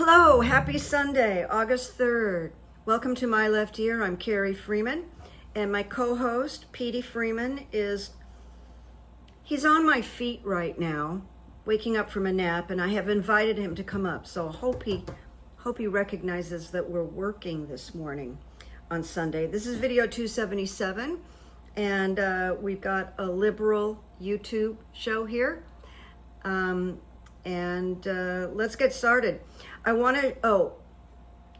Hello, happy Sunday, August 3rd. Welcome to My Left Ear. I'm Carrie Freeman, and my co-host, Petey Freeman, he's on my feet right now, waking up from a nap, and I have invited him to come up. So I hope he recognizes that we're working this morning on Sunday. This is video 277, and we've got a liberal YouTube show here. Let's get started.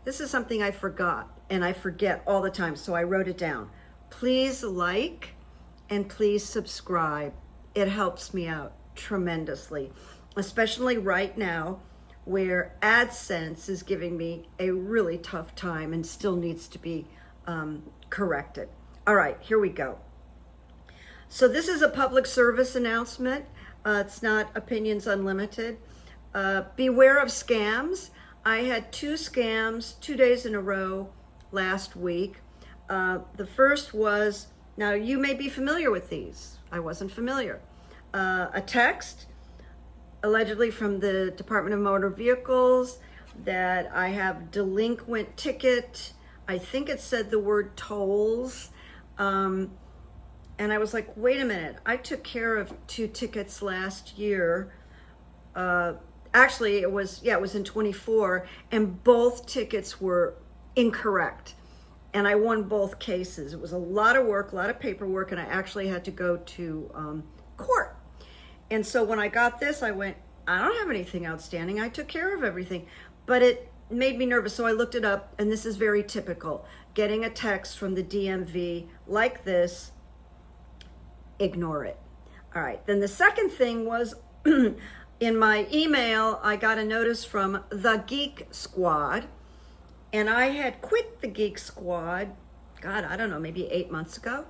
This is something I forgot, and I forget all the time, so I wrote it down. Please like and please subscribe. It helps me out tremendously, especially right now where AdSense is giving me a really tough time and still needs to be corrected. All right, here we go. So this is a public service announcement. It's not Opinions Unlimited. Beware of scams. I had 2 scams 2 days in a row last week. The first was, now you may be familiar with these. I wasn't familiar. A text, allegedly from the Department of Motor Vehicles, that I have delinquent ticket. I think it said the word tolls. And I was like, wait a minute, I took care of 2 tickets last year. Actually, it was in 24, and both tickets were incorrect. And I won both cases. It was a lot of work, a lot of paperwork, and I actually had to go to court. And so when I got this, I went, I don't have anything outstanding. I took care of everything. But it made me nervous, so I looked it up, and this is very typical. Getting a text from the DMV like this, ignore it. All right, then the second thing was in my email, I got a notice from the Geek Squad, and I had quit the Geek Squad, God, I don't know, maybe 8 months ago.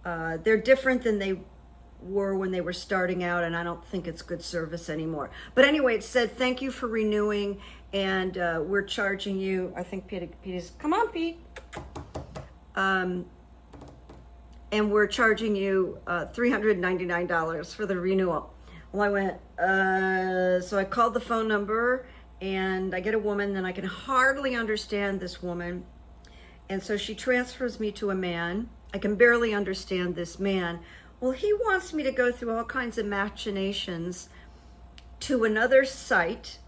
They're different than they were when they were starting out, and I don't think it's good service anymore. But anyway, it said, thank you for renewing, and we're charging you, I think Peter's, come on, Pete. And we're charging you $399 for the renewal. Well, I went, so I called the phone number, and I get a woman, and I can hardly understand this woman. And so she transfers me to a man. I can barely understand this man. Well, he wants me to go through all kinds of machinations to another site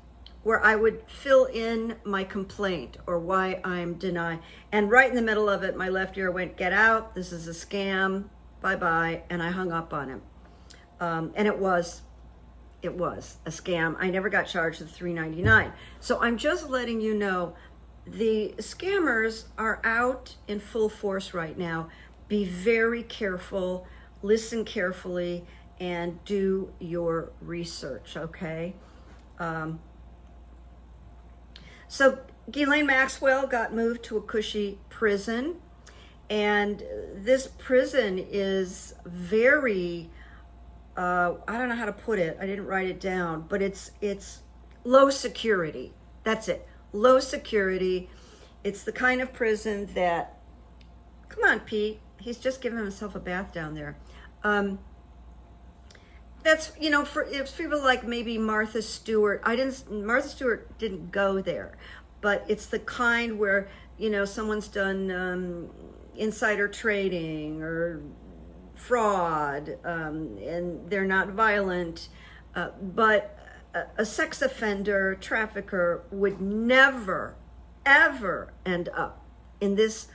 where I would fill in my complaint or why I'm denied. And right in the middle of it, my left ear went, get out, this is a scam, bye-bye, and I hung up on him. And it was a scam. I never got charged the $399. So I'm just letting you know, the scammers are out in full force right now. Be very careful, listen carefully, and do your research, okay? So Ghislaine Maxwell got moved to a cushy prison, and this prison is very, I don't know how to put it, I didn't write it down, but it's low security. That's it, low security. It's the kind of prison that, come on, Pete, he's just giving himself a bath down there. That's, you know, for people like maybe Martha Stewart. Martha Stewart didn't go there, but it's the kind where, you know, someone's done insider trading or fraud, and they're not violent, but a sex offender, trafficker would never, ever end up in this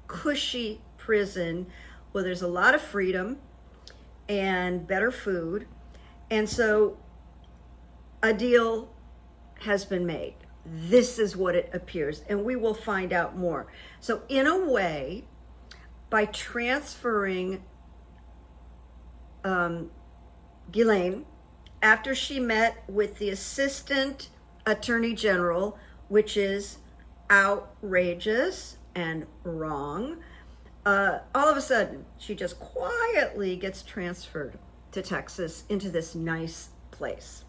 cushy prison where there's a lot of freedom and better food. And so a deal has been made. This is what it appears, and we will find out more. So in a way, by transferring Ghislaine, after she met with the Assistant Attorney General, which is outrageous and wrong, all of a sudden, she just quietly gets transferred to Texas into this nice place.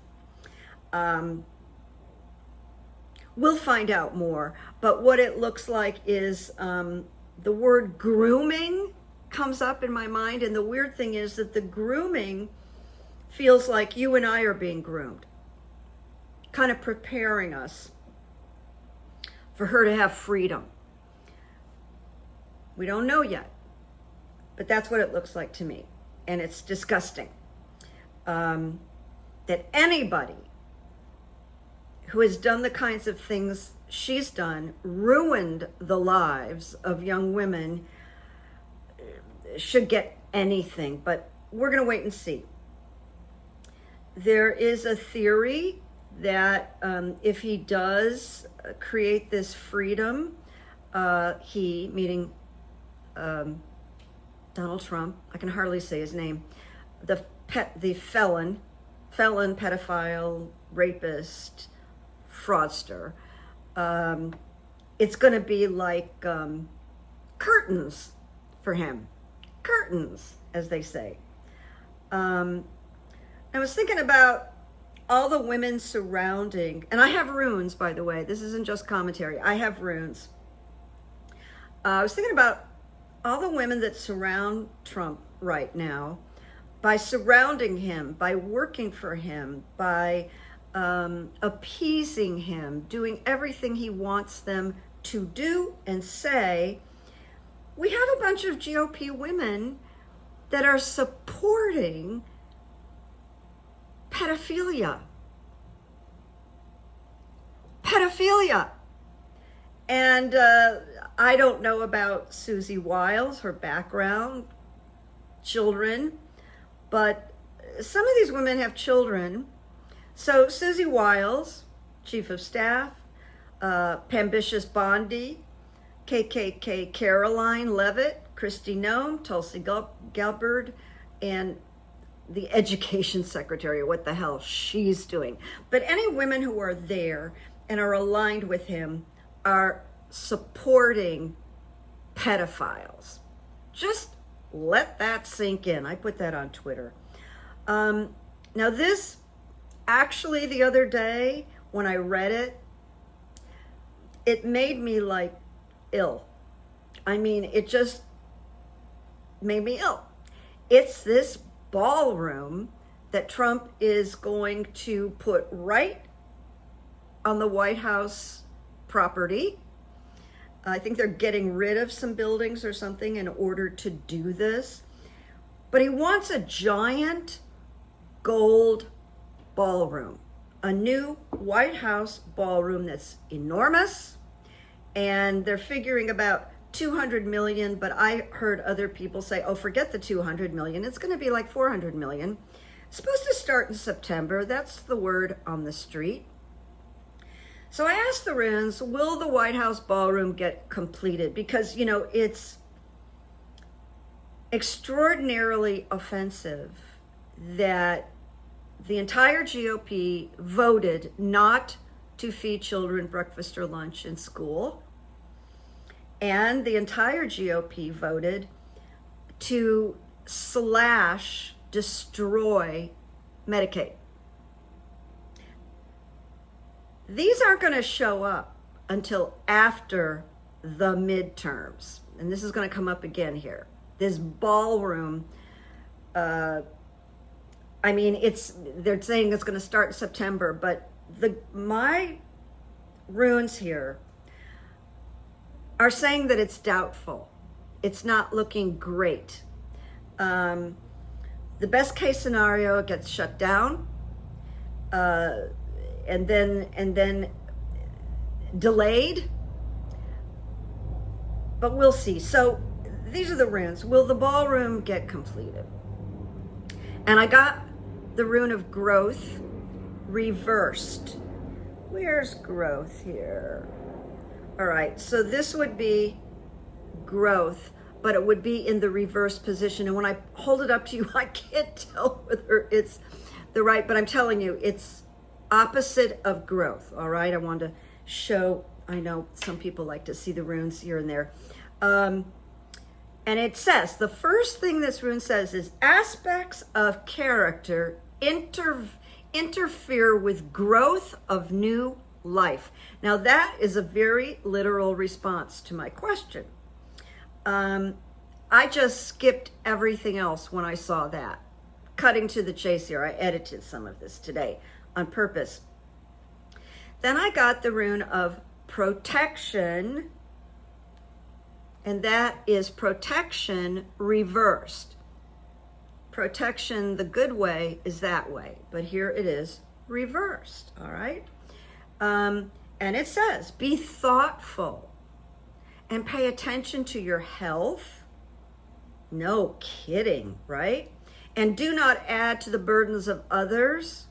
We'll find out more, but what it looks like is the word grooming comes up in my mind, and the weird thing is that the grooming feels like you and I are being groomed, kind of preparing us for her to have freedom. We don't know yet, but that's what it looks like to me. And it's disgusting that anybody who has done the kinds of things she's done, ruined the lives of young women, should get anything. But we're going to wait and see. There is a theory that if he does create this freedom, he, meaning Donald Trump, I can hardly say his name, the felon, pedophile, rapist, fraudster, it's going to be like curtains for him. Curtains, as they say. I was thinking about all the women surrounding, and I have runes, by the way. This isn't just commentary. I have runes. I was thinking about all the women that surround Trump right now, by surrounding him, by working for him, by appeasing him, doing everything he wants them to do and say. We have a bunch of GOP women that are supporting pedophilia. And I don't know about Susie Wiles, her background, children, but some of these women have children. So Susie Wiles, Chief of Staff, Pambitious Bondi, KKK Caroline Levitt, Kristi Noem, Tulsi Gabbard, and the Education Secretary, what the hell she's doing. But any women who are there and are aligned with him are supporting pedophiles. Just let that sink in. I put that on Twitter. Now this, actually the other day when I read it, it made me like ill. I mean, it just made me ill. It's this ballroom that Trump is going to put right on the White House property. I think they're getting rid of some buildings or something in order to do this. But he wants a giant gold ballroom, a new White House ballroom that's enormous. And they're figuring about 200 million, but I heard other people say, oh, forget the 200 million. It's going to be like 400 million. It's supposed to start in September. That's the word on the street. So I asked the runes, will the White House ballroom get completed? Because, you know, it's extraordinarily offensive that the entire GOP voted not to feed children breakfast or lunch in school. And the entire GOP voted to destroy Medicaid. These aren't going to show up until after the midterms. And this is going to come up again here. This ballroom, I mean, they're saying it's going to start in September, but my runes here are saying that it's doubtful. It's not looking great. The best case scenario, it gets shut down, and then delayed. But we'll see. So these are the runes. Will the ballroom get completed? And I got the rune of growth reversed. Where's growth here? All right, so this would be growth, but it would be in the reverse position. And when I hold it up to you, I can't tell whether it's the right, but I'm telling you, it's opposite of growth. All right, I wanted to show, I know some people like to see the runes here and there. And it says, the first thing this rune says is aspects of character interfere with growth of new life. Now that is a very literal response to my question. I just skipped everything else when I saw that. Cutting to the chase here, I edited some of this today on purpose. Then I got the rune of protection, and that is protection reversed. Protection the good way is that way, but here it is reversed, all right? And it says, be thoughtful and pay attention to your health. No kidding, right? And do not add to the burdens of others.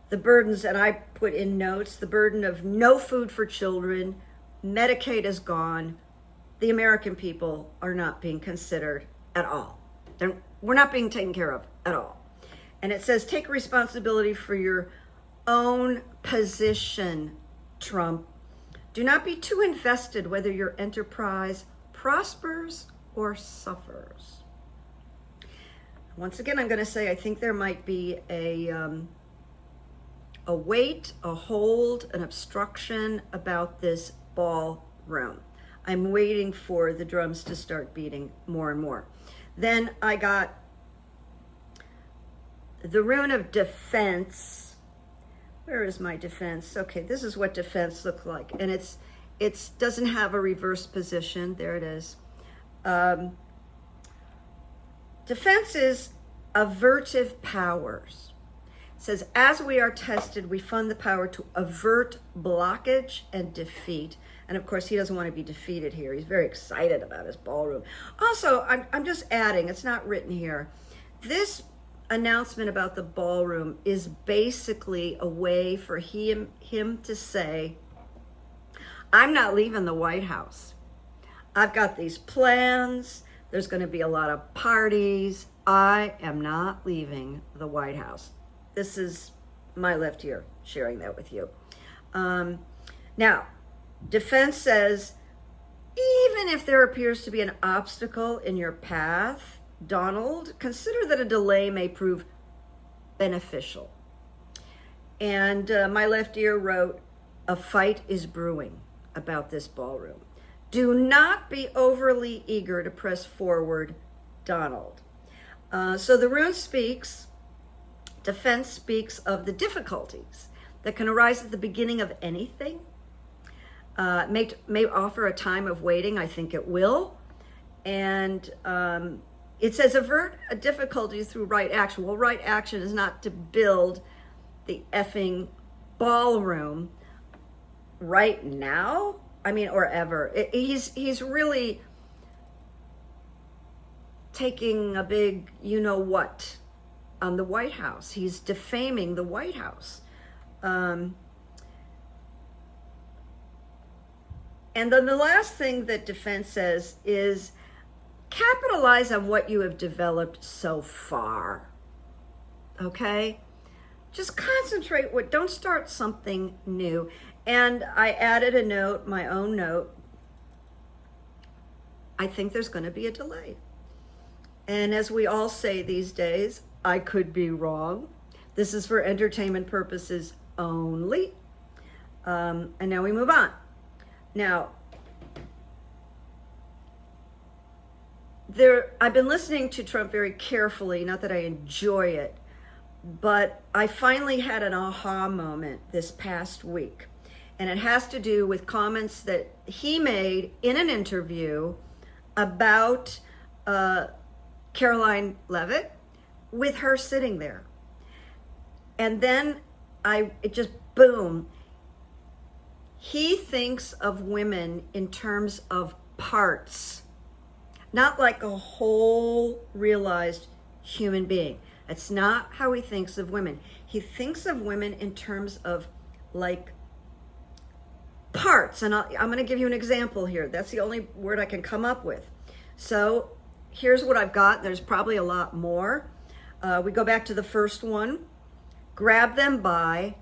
The burdens that I put in notes, the burden of no food for children, Medicaid is gone. The American people are not being considered at all. We're not being taken care of at all. And it says, take responsibility for your own position, Trump. Do not be too invested whether your enterprise prospers or suffers. Once again, I'm going to say I think there might be a weight, a hold, an obstruction about this ballroom. I'm waiting for the drums to start beating more and more. Then I got the rune of defense. Where is my defense? Okay, this is what defense looks like. And it doesn't have a reverse position. There it is. Defense is avertive powers. It says, as we are tested, we fund the power to avert blockage and defeat. And of course, he doesn't want to be defeated here. He's very excited about his ballroom. Also, I'm just adding, it's not written here. This announcement about the ballroom is basically a way for him to say, I'm not leaving the White House. I've got these plans. There's going to be a lot of parties. I am not leaving the White House. This is my left ear sharing that with you. Now, defense says, even if there appears to be an obstacle in your path, Donald, consider that a delay may prove beneficial. And my left ear wrote, a fight is brewing about this ballroom. Do not be overly eager to press forward, Donald. So the rune speaks, defense speaks of the difficulties that can arise at the beginning of anything. May offer a time of waiting. I think it will. And it says avert difficulties through right action. Well, right action is not to build the effing ballroom right now. I mean, or ever. He's really taking a big you-know-what on the White House. He's defaming the White House. And then the last thing that defense says is capitalize on what you have developed so far. Okay? Just concentrate. Don't start something new. And I added a note, my own note. I think there's going to be a delay. And as we all say these days, I could be wrong. This is for entertainment purposes only. And now we move on. Now, I've been listening to Trump very carefully, not that I enjoy it, but I finally had an aha moment this past week. And it has to do with comments that he made in an interview about Caroline Leavitt with her sitting there. And then it just boom. He thinks of women in terms of parts, not like a whole realized human being. That's not how he thinks of women. He thinks of women in terms of like parts. And I'm going to give you an example here. That's the only word I can come up with. So here's what I've got. There's probably a lot more. We go back to the first one. Grab them by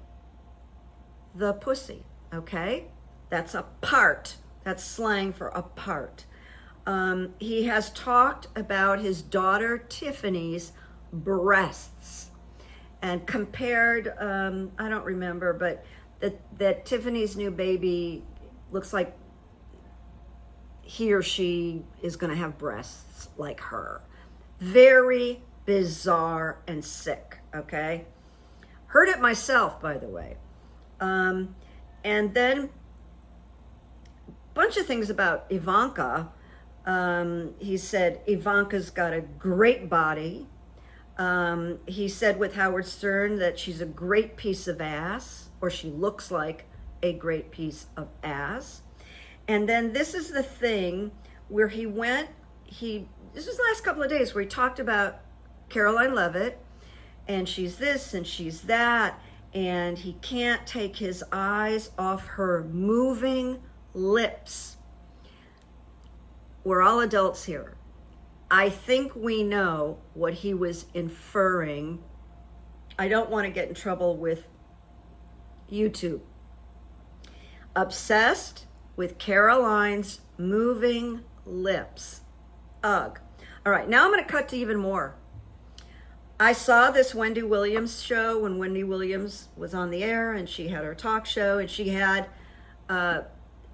the pussy. Okay? That's a part. That's slang for a part. He has talked about his daughter Tiffany's breasts and compared, I don't remember, but that Tiffany's new baby looks like he or she is going to have breasts like her. Very bizarre and sick, okay? Heard it myself, by the way. And then bunch of things about Ivanka. He said Ivanka's got a great body. He said with Howard Stern that she's a great piece of ass, or she looks like a great piece of ass. And then this is the thing where this was the last couple of days where he talked about Caroline Leavitt, and she's this and she's that, and he can't take his eyes off her moving lips. We're all adults here. I think we know what he was inferring. I don't want to get in trouble with YouTube. Obsessed with Caroline's moving lips. Ugh. All right, now I'm going to cut to even more. I saw this Wendy Williams show when Wendy Williams was on the air, and she had her talk show, and she had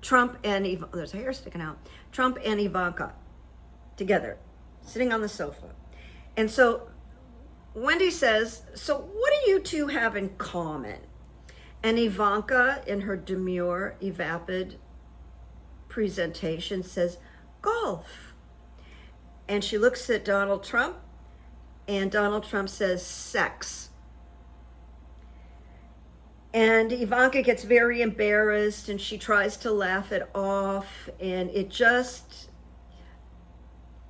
Trump and Ivanka, there's a hair sticking out, Trump and Ivanka together, sitting on the sofa. And so Wendy says, so what do you two have in common? And Ivanka, in her demure, evapid presentation, says, golf. And she looks at Donald Trump, and Donald Trump says, sex. And Ivanka gets very embarrassed, and she tries to laugh it off, and it just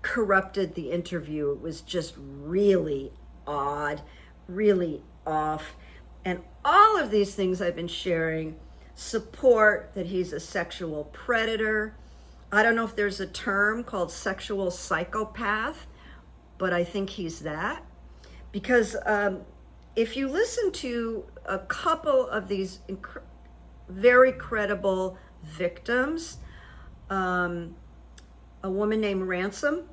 corrupted the interview. It was just really odd, really off. And all of these things I've been sharing support that he's a sexual predator. I don't know if there's a term called sexual psychopath, but I think he's that. Because if you listen to a couple of these very credible victims, a woman named Ransom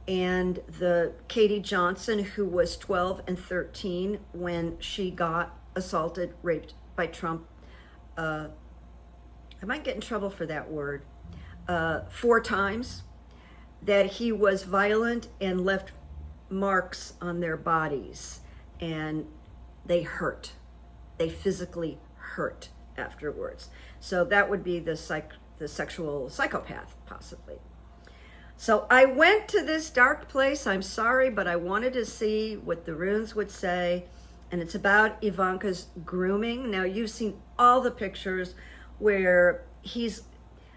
and the Katie Johnson, who was 12 and 13 when she got assaulted, raped by Trump. I might get in trouble for that word. 4 times, that he was violent and left marks on their bodies, and they hurt. They physically hurt afterwards. So that would be the sexual psychopath, possibly. So I went to this dark place. I'm sorry, but I wanted to see what the runes would say. And it's about Ivanka's grooming. Now, you've seen all the pictures where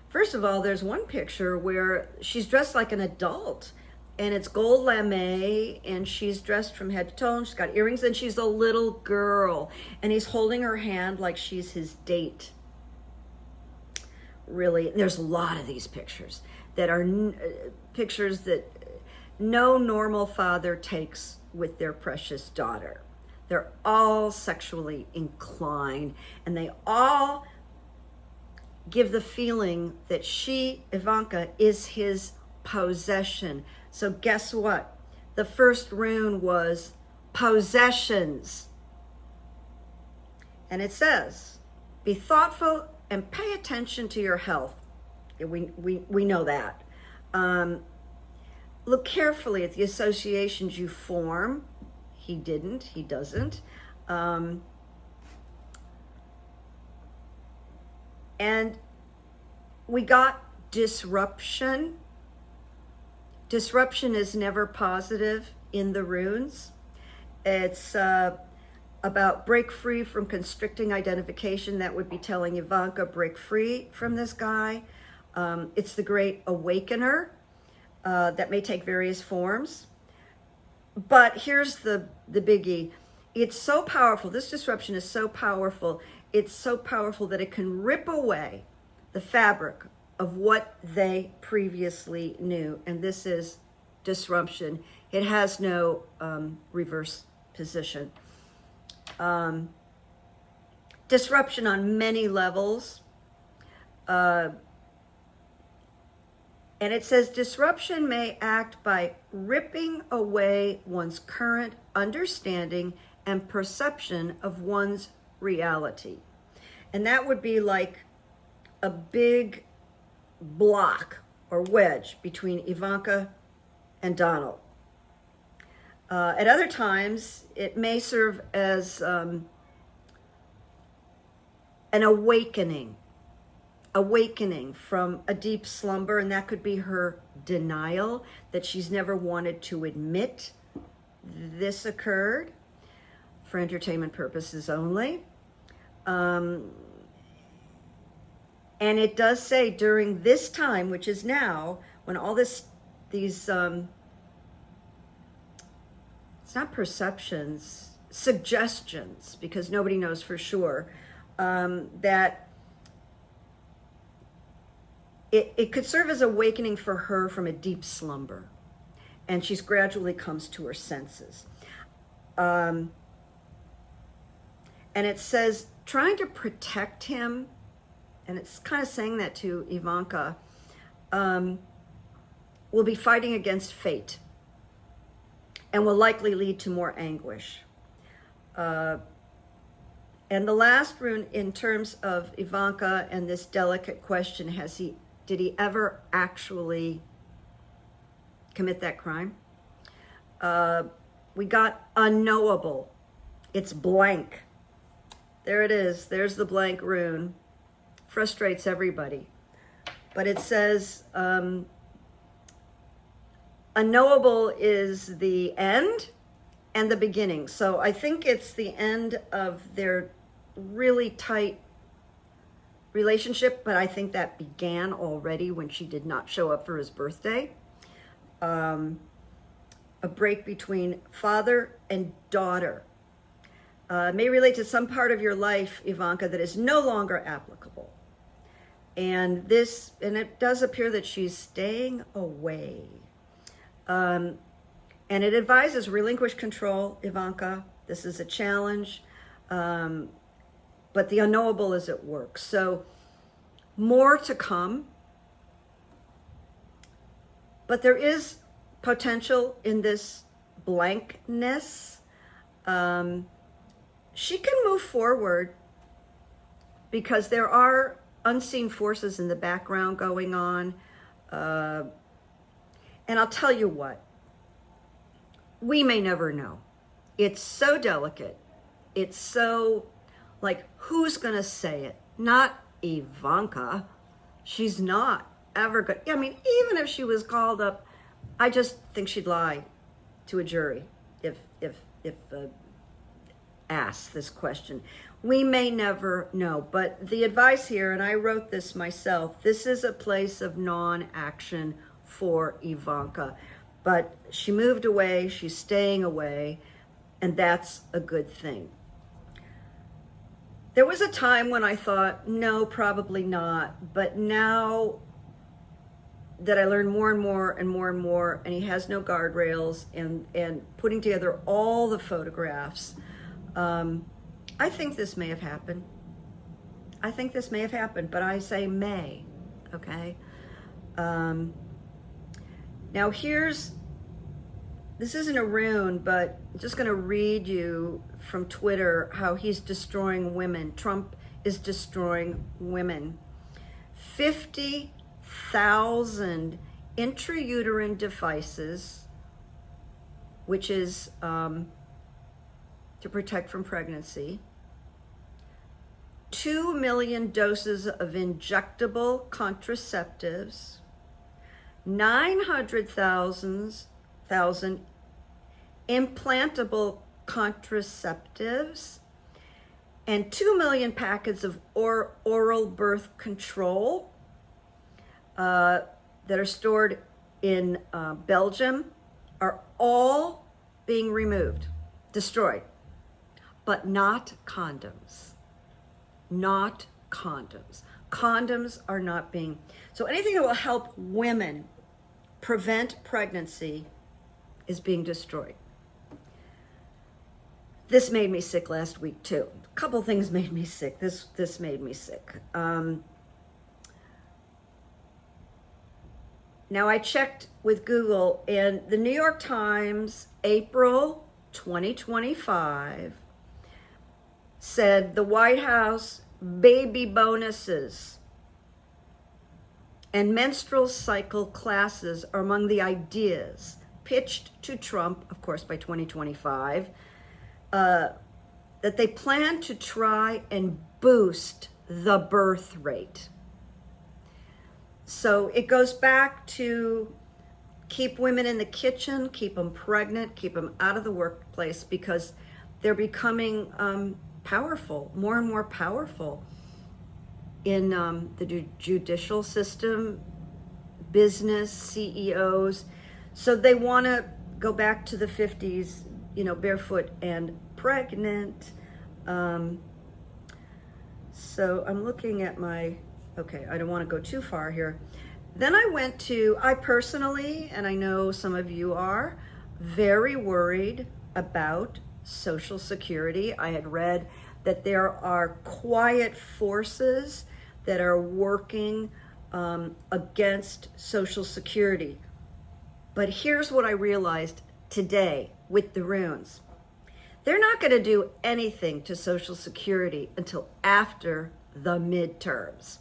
first of all, there's one picture where she's dressed like an adult, and it's gold lame, and she's dressed from head to toe, and she's got earrings, and she's a little girl, and he's holding her hand like she's his date. Really, there's a lot of these pictures that are pictures that no normal father takes with their precious daughter. They're all sexually inclined, and they all give the feeling that Ivanka, is his possession. So guess what? The first rune was possessions. And it says, be thoughtful and pay attention to your health. We know that. Look carefully at the associations you form. He doesn't. And we got disruption. Disruption is never positive in the runes. It's about break free from constricting identification. That would be telling Ivanka, break free from this guy. It's the great awakener that may take various forms. But here's the biggie. It's so powerful. This disruption is so powerful. It's so powerful that it can rip away the fabric of what they previously knew. And this is disruption. It has no reverse position. Disruption on many levels. And it says disruption may act by ripping away one's current understanding and perception of one's reality. And that would be like a big block or wedge between Ivanka and Donald. At other times, it may serve as an awakening. awakening from a deep slumber, and that could be her denial that she's never wanted to admit this occurred, for entertainment purposes only. And it does say during this time, which is now, when all these it's not perceptions, suggestions, because nobody knows for sure, that it could serve as awakening for her from a deep slumber, and she's gradually comes to her senses. And it says trying to protect him, and it's kind of saying that to Ivanka, will be fighting against fate and will likely lead to more anguish. And the last rune in terms of Ivanka and this delicate question, did he ever actually commit that crime? We got unknowable. It's blank. There it is. There's the blank rune. Frustrates everybody. But it says unknowable is the end and the beginning. So I think it's the end of their really tight relationship, but I think that began already when she did not show up for his birthday. A break between father and daughter. May relate to some part of your life, Ivanka, that is no longer applicable. And it does appear that she's staying away. And it advises relinquish control, Ivanka. This is a challenge. But the unknowable is at work. So more to come. But there is potential in this blankness. She can move forward because there are unseen forces in the background going on. And I'll tell you what, we may never know. It's so delicate. It's so, like, who's going to say it? Not Ivanka. She's not ever good. I mean, even if she was called up, I just think she'd lie to a jury if asked this question. We may never know, but the advice here, and I wrote this myself, this is a place of non-action for Ivanka. But she moved away, she's staying away, and that's a good thing. There was a time when I thought, no, probably not. But now that I learn more and more and more and more, and he has no guardrails, and putting together all the photographs, I think this may have happened. I think this may have happened, but I say may, okay? Now this isn't a rune, but I'm just going to read you from Twitter how he's destroying women. Trump is destroying women. 50,000 intrauterine devices, which is to protect from pregnancy. 2 million doses of injectable contraceptives. 900,000 implantable contraceptives, and 2 million packets of oral birth control that are stored in Belgium are all being removed, destroyed, but not condoms. Not condoms. Condoms are not being... So anything that will help women prevent pregnancy is being destroyed. This made me sick last week too. A couple things made me sick. This made me sick. Now I checked with Google, and the New York Times, April 2025, said the White House baby bonuses and menstrual cycle classes are among the ideas pitched to Trump, of course, by 2025, that they plan to try and boost the birth rate. So it goes back to keep women in the kitchen, keep them pregnant, keep them out of the workplace, because they're becoming powerful, more and more powerful in the judicial system, business, CEOs. So they want to go back to the 50s, you know, barefoot and pregnant. So I'm looking at my, okay, I don't want to go too far here. Then I personally, and I know some of you are, very worried about Social Security. I had read that there are quiet forces that are working against Social Security. But here's what I realized today with the runes. They're not going to do anything to Social Security until after the midterms,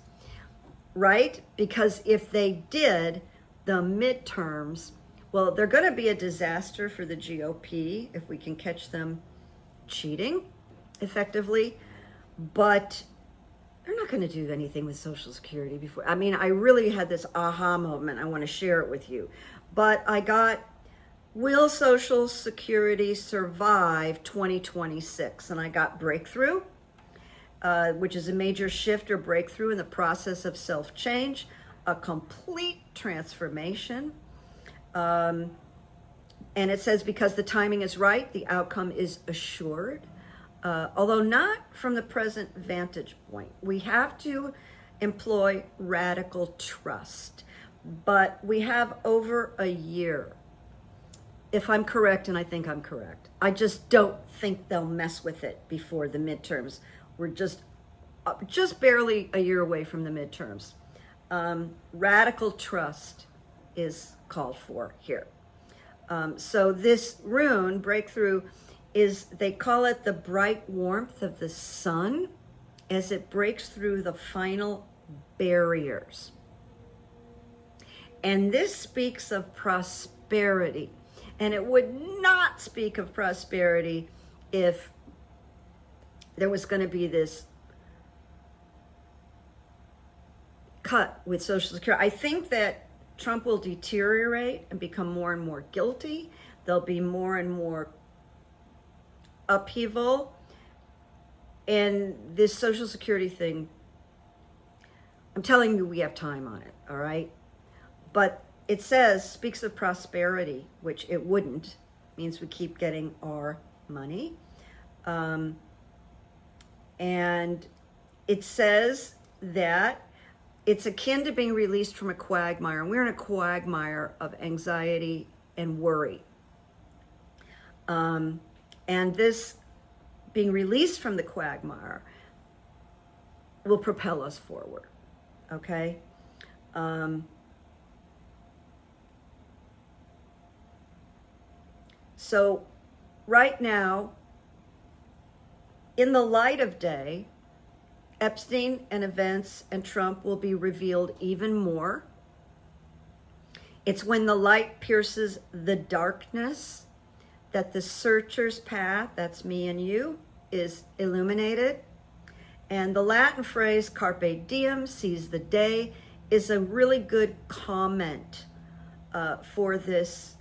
right? Because if they did, the midterms, well, they're going to be a disaster for the GOP if we can catch them cheating effectively, but they're not going to do anything with Social Security before. I mean, I really had this aha moment. I want to share it with you. But I got, will Social Security survive 2026? And I got breakthrough, which is a major shift or breakthrough in the process of self-change, a complete transformation. And it says, because the timing is right, the outcome is assured. Although not from the present vantage point. We have to employ radical trust. But we have over a year, if I'm correct, and I think I'm correct. I just don't think they'll mess with it before the midterms. We're just barely a year away from the midterms. Radical trust is called for here. So this rune, breakthrough, is, they call it the bright warmth of the sun as it breaks through the final barriers. And this speaks of prosperity. And it would not speak of prosperity if there was going to be this cut with Social Security. I think that Trump will deteriorate and become more and more guilty. There'll be more and more upheaval. And this Social Security thing, I'm telling you, we have time on it, all right? But it speaks of prosperity, which it wouldn't. Means we keep getting our money. And it says that it's akin to being released from a quagmire. And we're in a quagmire of anxiety and worry. And this being released from the quagmire will propel us forward, okay? So right now, in the light of day, Epstein and events and Trump will be revealed even more. It's when the light pierces the darkness that the searcher's path, that's me and you, is illuminated. And the Latin phrase carpe diem, seize the day, is a really good comment for this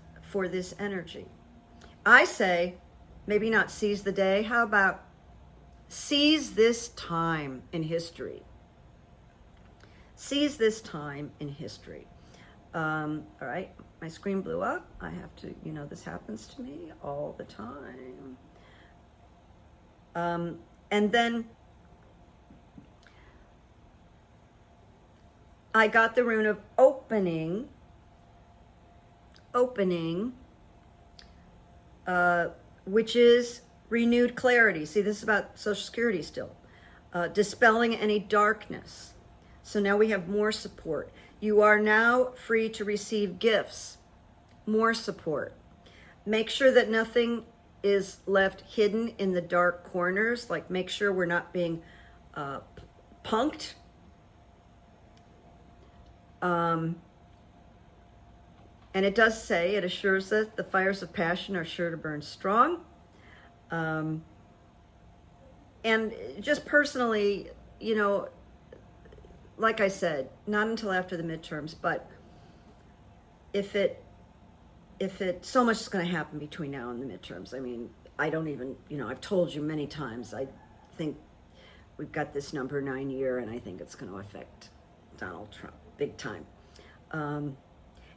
energy. I say, maybe not seize the day, how about seize this time in history? Seize this time in history. All right, my screen blew up. I have to, this happens to me all the time. And then I got the rune of opening, which is renewed clarity. See, this is about Social Security still. Dispelling any darkness. So now we have more support. You are now free to receive gifts, more support. Make sure that nothing is left hidden in the dark corners. Like, make sure we're not being punked. And it does say, it assures us the fires of passion are sure to burn strong. And just personally, like I said, not until after the midterms, but if it, so much is going to happen between now and the midterms. I mean, I don't even, I've told you many times, I think we've got this number 9 year, and I think it's going to affect Donald Trump big time. And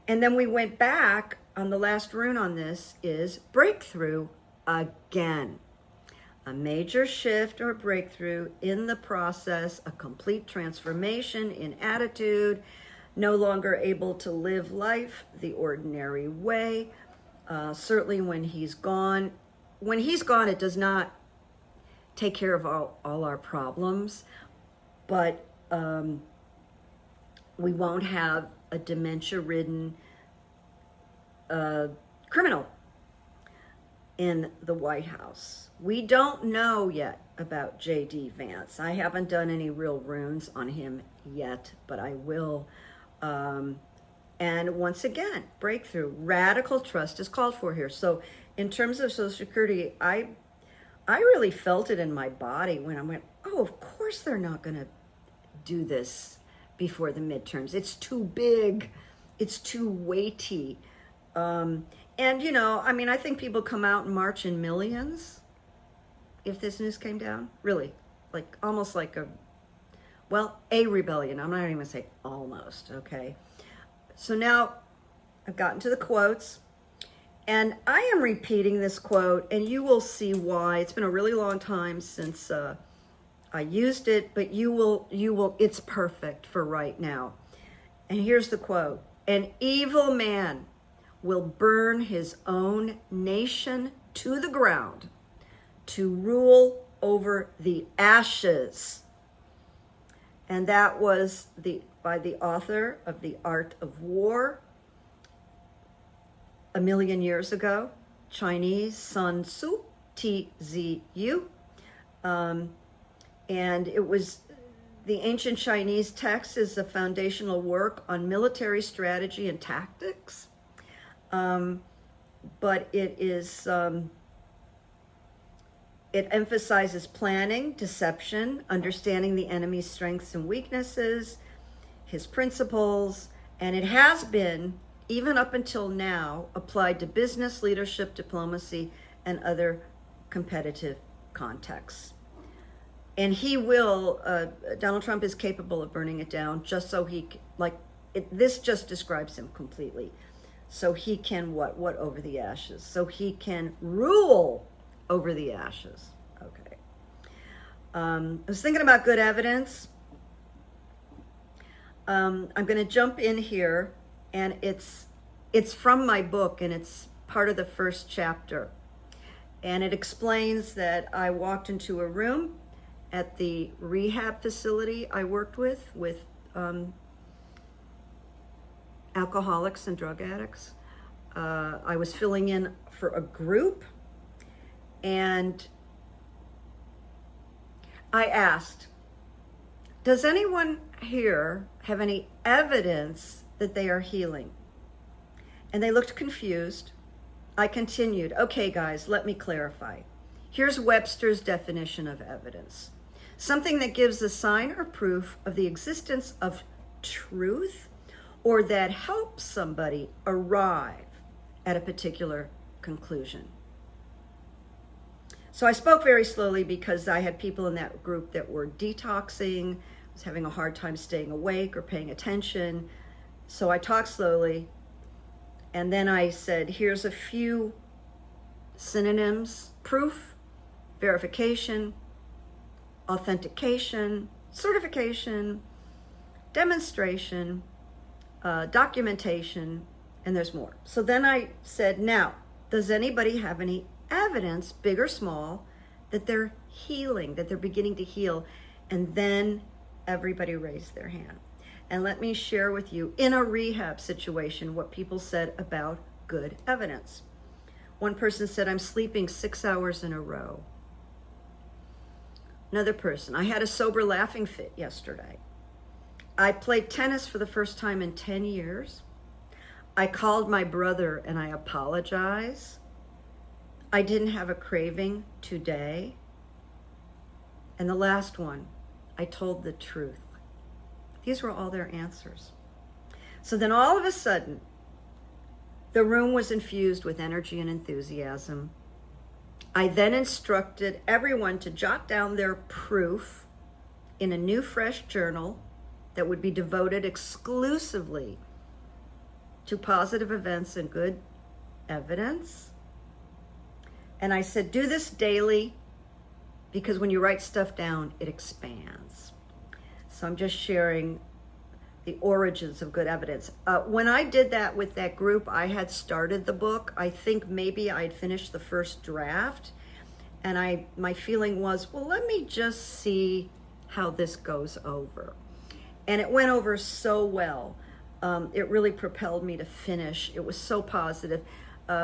then we went back on the last rune on this is breakthrough again. A major shift or breakthrough in the process, a complete transformation in attitude, no longer able to live life the ordinary way. Certainly when he's gone. When he's gone, it does not take care of all our problems, but we won't have a dementia-ridden criminal in the White House. We don't know yet about J.D. Vance. I haven't done any real runes on him yet, but I will. And once again, breakthrough, radical trust is called for here. So in terms of Social Security, I really felt it in my body when I went, oh, of course they're not going to do this before the midterms. It's too big. It's too weighty. And, I think people come out and march in millions if this news came down. Really, like almost like a rebellion. I'm not even going to say almost, okay? So now I've gotten to the quotes, and I am repeating this quote, and you will see why. It's been a really long time since I used it, but you will, it's perfect for right now. And here's the quote. An evil man will burn his own nation to the ground to rule over the ashes. And that was by the author of The Art of War, 1,000,000 years ago, Chinese, Sun Tzu, Tzu. And it was, the ancient Chinese text is a foundational work on military strategy and tactics. But it is, it emphasizes planning, deception, understanding the enemy's strengths and weaknesses, his principles, and it has been, even up until now, applied to business, leadership, diplomacy, and other competitive contexts. And he will, Donald Trump is capable of burning it down just so this just describes him completely. So he can what over the ashes? So he can rule over the ashes. Okay. I was thinking about good evidence. I'm going to jump in here, and it's from my book, and it's part of the first chapter. And it explains that I walked into a room at the rehab facility I worked with alcoholics and drug addicts. I was filling in for a group, and I asked, does anyone here have any evidence that they are healing? And they looked confused. I continued, okay, guys, let me clarify. Here's Webster's definition of evidence. Something that gives a sign or proof of the existence of truth, or that helps somebody arrive at a particular conclusion. So I spoke very slowly because I had people in that group that were detoxing, was having a hard time staying awake or paying attention. So I talked slowly, and then I said, here's a few synonyms: proof, verification, authentication, certification, demonstration, documentation, and there's more. So then I said, now, does anybody have any evidence, big or small, that they're healing, that they're beginning to heal? And then everybody raised their hand. And let me share with you, in a rehab situation, what people said about good evidence. One person said, I'm sleeping 6 hours in a row. Another person, I had a sober laughing fit yesterday. I played tennis for the first time in 10 years. I called my brother and I apologize. I didn't have a craving today. And the last one, I told the truth. These were all their answers. So then all of a sudden, the room was infused with energy and enthusiasm. I then instructed everyone to jot down their proof in a new, fresh journal that would be devoted exclusively to positive events and good evidence. And I said, do this daily, because when you write stuff down, it expands. So I'm just sharing the origins of good evidence. When I did that with that group, I had started the book. I think maybe I'd finished the first draft, and my feeling was, well, let me just see how this goes over. And it went over so well. It really propelled me to finish. It was so positive.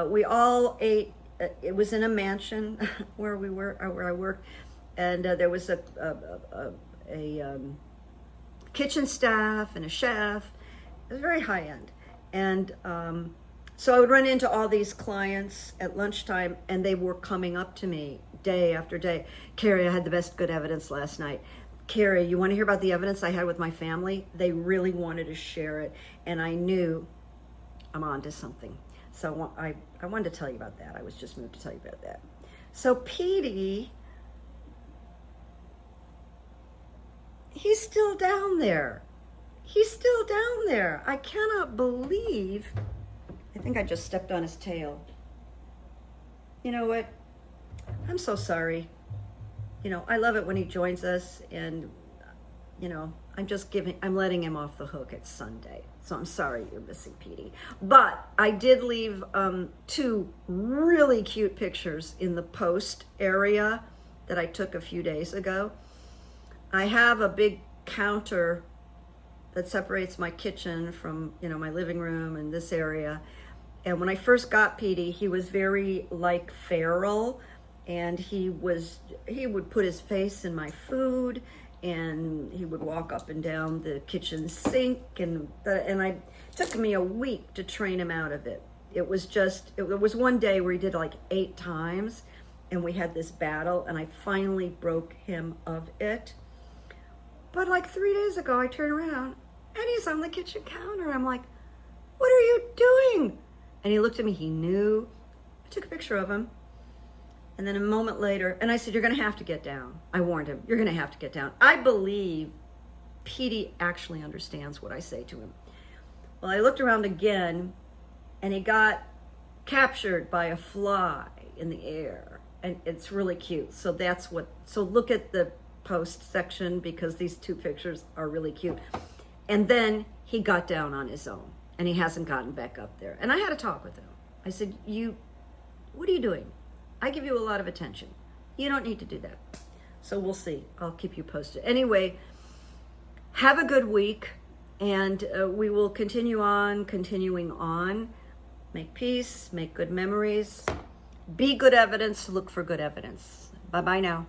We all ate. It was in a mansion where I worked, and there was a kitchen staff and a chef. It was very high end. And so I would run into all these clients at lunchtime, and they were coming up to me day after day. Carrie, I had the best good evidence last night. Carrie, you want to hear about the evidence I had with my family? They really wanted to share it, and I knew I'm on to something. So I wanted to tell you about that. I was just moved to tell you about that. So Petey, he's still down there. He's still down there. I cannot believe. I think I just stepped on his tail. You know what? I'm so sorry. You know, I love it when he joins us, and, you know, I'm letting him off the hook. It's Sunday. So I'm sorry you're missing Petey. But I did leave 2 really cute pictures in the post area that I took a few days ago. I have a big counter that separates my kitchen from, you know, my living room and this area. And when I first got Petey, he was very like feral, and he would put his face in my food, and he would walk up and down the kitchen sink, and it took me a week to train him out of it. It was one day where he did like 8 times, and we had this battle, and I finally broke him of it. But like 3 days ago, I turned around and he's on the kitchen counter. I'm like, what are you doing? And he looked at me, he knew. I took a picture of him. And then a moment later, and I said, you're gonna have to get down. I warned him, you're gonna have to get down. I believe Petey actually understands what I say to him. Well, I looked around again, and he got captured by a fly in the air. And it's really cute. So look at the post section, because these 2 pictures are really cute. And then he got down on his own, and he hasn't gotten back up there. And I had a talk with him. I said, what are you doing? I give you a lot of attention. You don't need to do that. So we'll see. I'll keep you posted. Anyway, have a good week, and we will continuing on. Make peace, make good memories, be good evidence, look for good evidence. Bye-bye now.